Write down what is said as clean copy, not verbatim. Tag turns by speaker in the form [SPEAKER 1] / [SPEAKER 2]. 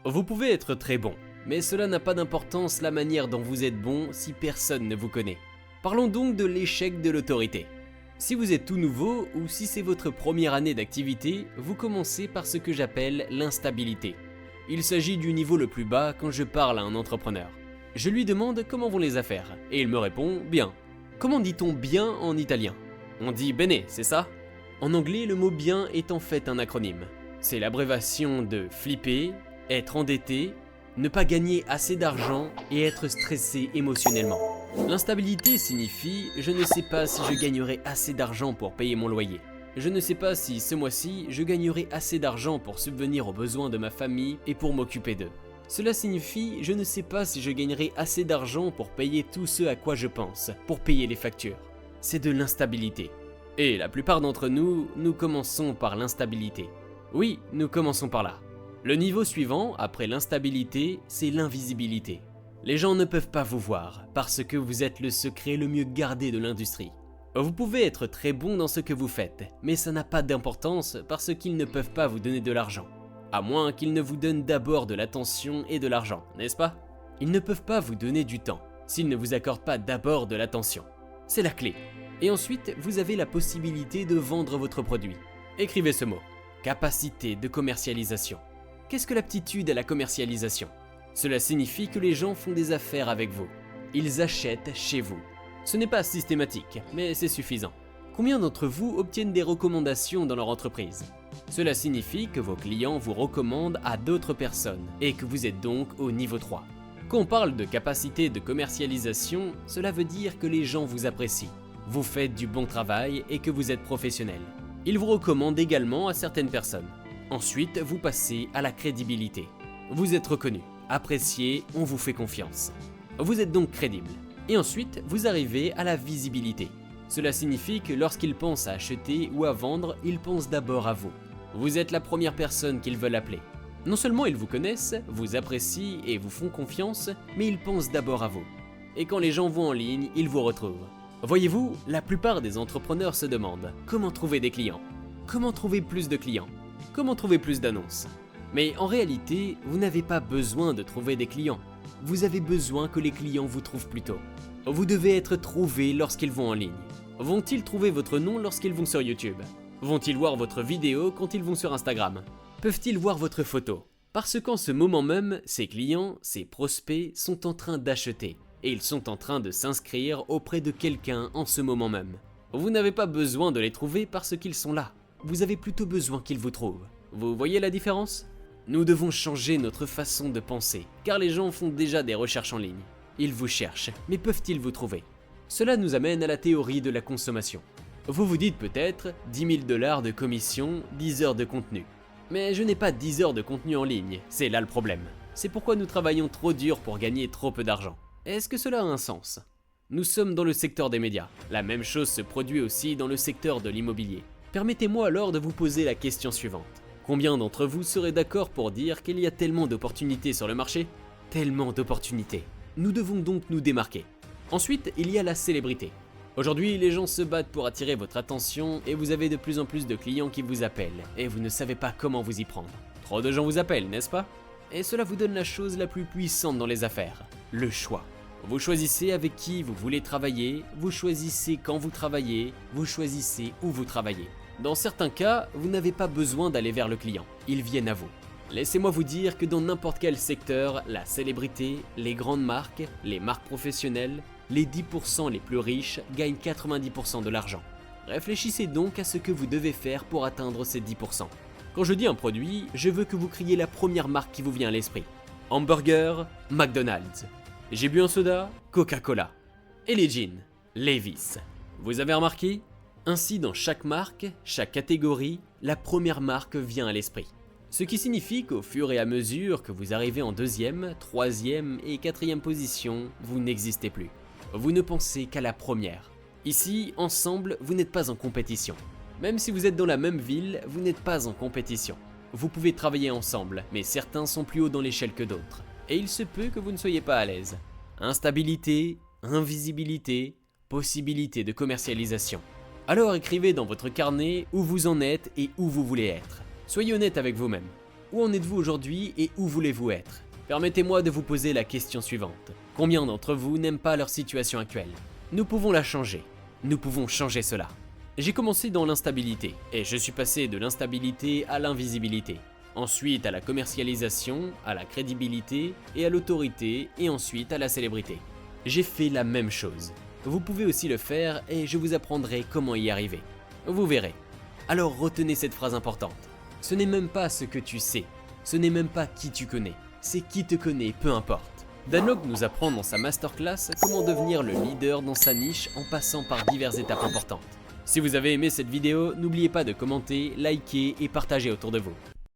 [SPEAKER 1] Vous pouvez être très bon, mais cela n'a pas d'importance la manière dont vous êtes bon si personne ne vous connaît. Parlons donc de l'échec de l'autorité. Si vous êtes tout nouveau ou si c'est votre première année d'activité, vous commencez par ce que j'appelle l'instabilité. Il s'agit du niveau le plus bas quand je parle à un entrepreneur. Je lui demande comment vont les affaires, et il me répond « bien ». Comment dit-on bien en italien? On dit bene, c'est ça? En anglais, le mot bien est en fait un acronyme. C'est l'abréviation de flipper, être endetté, ne pas gagner assez d'argent et être stressé émotionnellement. L'instabilité signifie « je ne sais pas si je gagnerai assez d'argent pour payer mon loyer ». Je ne sais pas si ce mois-ci, je gagnerai assez d'argent pour subvenir aux besoins de ma famille et pour m'occuper d'eux. Cela signifie « je ne sais pas si je gagnerai assez d'argent pour payer tout ce à quoi je pense, pour payer les factures ». C'est de l'instabilité. Et la plupart d'entre nous, nous commençons par l'instabilité. Oui, nous commençons par là. Le niveau suivant, après l'instabilité, c'est l'invisibilité. Les gens ne peuvent pas vous voir, parce que vous êtes le secret le mieux gardé de l'industrie. Vous pouvez être très bon dans ce que vous faites, mais ça n'a pas d'importance parce qu'ils ne peuvent pas vous donner de l'argent. À moins qu'ils ne vous donnent d'abord de l'attention et de l'argent, n'est-ce pas? Ils ne peuvent pas vous donner du temps, s'ils ne vous accordent pas d'abord de l'attention. C'est la clé. Et ensuite, vous avez la possibilité de vendre votre produit. Écrivez ce mot. Capacité de commercialisation. Qu'est-ce que l'aptitude à la commercialisation? Cela signifie que les gens font des affaires avec vous. Ils achètent chez vous. Ce n'est pas systématique, mais c'est suffisant. Combien d'entre vous obtiennent des recommandations dans leur entreprise? Cela signifie que vos clients vous recommandent à d'autres personnes et que vous êtes donc au niveau 3. Quand on parle de capacité de commercialisation, cela veut dire que les gens vous apprécient, vous faites du bon travail et que vous êtes professionnel. Ils vous recommandent également à certaines personnes. Ensuite, vous passez à la crédibilité. Vous êtes reconnu, apprécié, on vous fait confiance. Vous êtes donc crédible. Et ensuite, vous arrivez à la visibilité. Cela signifie que lorsqu'ils pensent à acheter ou à vendre, ils pensent d'abord à vous. Vous êtes la première personne qu'ils veulent appeler. Non seulement ils vous connaissent, vous apprécient et vous font confiance, mais ils pensent d'abord à vous. Et quand les gens vont en ligne, ils vous retrouvent. Voyez-vous, la plupart des entrepreneurs se demandent comment trouver des clients, comment trouver plus de clients, comment trouver plus d'annonces. Mais en réalité, vous n'avez pas besoin de trouver des clients. Vous avez besoin que les clients vous trouvent plus tôt. Vous devez être trouvé lorsqu'ils vont en ligne. Vont-ils trouver votre nom lorsqu'ils vont sur YouTube? Vont-ils voir votre vidéo quand ils vont sur Instagram? Peuvent-ils voir votre photo? Parce qu'en ce moment même, ces clients, ces prospects sont en train d'acheter. Et ils sont en train de s'inscrire auprès de quelqu'un en ce moment même. Vous n'avez pas besoin de les trouver parce qu'ils sont là. Vous avez plutôt besoin qu'ils vous trouvent. Vous voyez la différence? Nous devons changer notre façon de penser, car les gens font déjà des recherches en ligne. Ils vous cherchent, mais peuvent-ils vous trouver? Cela nous amène à la théorie de la consommation. Vous vous dites peut-être 10 000 $ de commission, 10 heures de contenu. Mais je n'ai pas 10 heures de contenu en ligne, c'est là le problème. C'est pourquoi nous travaillons trop dur pour gagner trop peu d'argent. Est-ce que cela a un sens? Nous sommes dans le secteur des médias. La même chose se produit aussi dans le secteur de l'immobilier. Permettez-moi alors de vous poser la question suivante. Combien d'entre vous seraient d'accord pour dire qu'il y a tellement d'opportunités sur le marché? Tellement d'opportunités. Nous devons donc nous démarquer. Ensuite, il y a la célébrité. Aujourd'hui, les gens se battent pour attirer votre attention et vous avez de plus en plus de clients qui vous appellent et vous ne savez pas comment vous y prendre. Trop de gens vous appellent, n'est-ce pas? Et cela vous donne la chose la plus puissante dans les affaires, le choix. Vous choisissez avec qui vous voulez travailler, vous choisissez quand vous travaillez, vous choisissez où vous travaillez. Dans certains cas, vous n'avez pas besoin d'aller vers le client, ils viennent à vous. Laissez-moi vous dire que dans n'importe quel secteur, la célébrité, les grandes marques, les marques professionnelles, les 10% les plus riches gagnent 90% de l'argent. Réfléchissez donc à ce que vous devez faire pour atteindre ces 10%. Quand je dis un produit, je veux que vous criez la première marque qui vous vient à l'esprit. Hamburger, McDonald's. J'ai bu un soda, Coca-Cola. Et les jeans, Levi's. Vous avez remarqué? Ainsi, dans chaque marque, chaque catégorie, la première marque vient à l'esprit. Ce qui signifie qu'au fur et à mesure que vous arrivez en 2e, 3e et 4e position, vous n'existez plus. Vous ne pensez qu'à la première. Ici, ensemble, vous n'êtes pas en compétition. Même si vous êtes dans la même ville, vous n'êtes pas en compétition. Vous pouvez travailler ensemble, mais certains sont plus hauts dans l'échelle que d'autres. Et il se peut que vous ne soyez pas à l'aise. Instabilité, invisibilité, possibilité de commercialisation. Alors écrivez dans votre carnet où vous en êtes et où vous voulez être. Soyez honnête avec vous-même. Où en êtes-vous aujourd'hui et où voulez-vous être? Permettez-moi de vous poser la question suivante. Combien d'entre vous n'aiment pas leur situation actuelle? Nous pouvons la changer. Nous pouvons changer cela. J'ai commencé dans l'instabilité, et je suis passé de l'instabilité à l'invisibilité. Ensuite à la commercialisation, à la crédibilité et à l'autorité, et ensuite à la célébrité. J'ai fait la même chose. Vous pouvez aussi le faire et je vous apprendrai comment y arriver. Vous verrez. Alors retenez cette phrase importante. Ce n'est même pas ce que tu sais, ce n'est même pas qui tu connais, c'est qui te connaît, peu importe. Dan Lok nous apprend dans sa masterclass comment devenir le leader dans sa niche en passant par diverses étapes importantes. Si vous avez aimé cette vidéo, n'oubliez pas de commenter, liker et partager autour de vous.